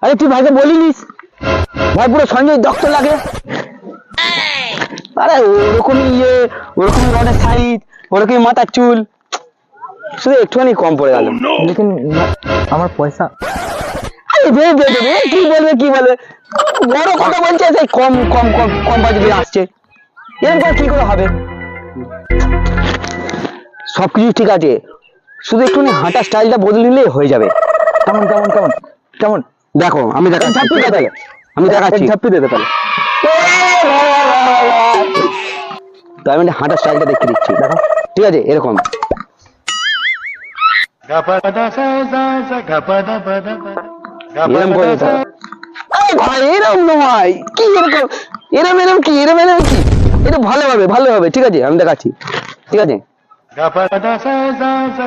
আরে তুই ভাইকে বলিনিস? ভাই পুরো সঞ্জয় দত্ত লাগে। আরে ওরকমই ওরকমই রডের সাইজ, ওরকমই মাথার চুল, শুধু একটুখানি কম পড়ে গেল। লেকিন আমার পয়সা। আরে কি বলবে বড় কথা বলছে, সেই কম কম কম কম বাজে আসছে, এরকম করে কি করে হবে? সবকিছু ঠিক আছে, শুধু একটুখানি হাঁটার স্টাইলটা বদলে নিলে হয়ে যাবে। কেমন কেমন কেমন কেমন? দেখো আমি দেখাচ্ছি, আমি দেখাচ্ছি। ঝাপ্পি দে তাহলে। তো আমি হাঁটার স্টাইলটা দেখে দিচ্ছি, দেখো। ঠিক আছে, এরকম। এরকম করে দিতে হবে। আরে ভাই এরকম নয়, কি এরকম, এরকম কি, এটা ভালো হবে। ঠিক আছে, আমি দেখাচ্ছি। ঠিক আছে।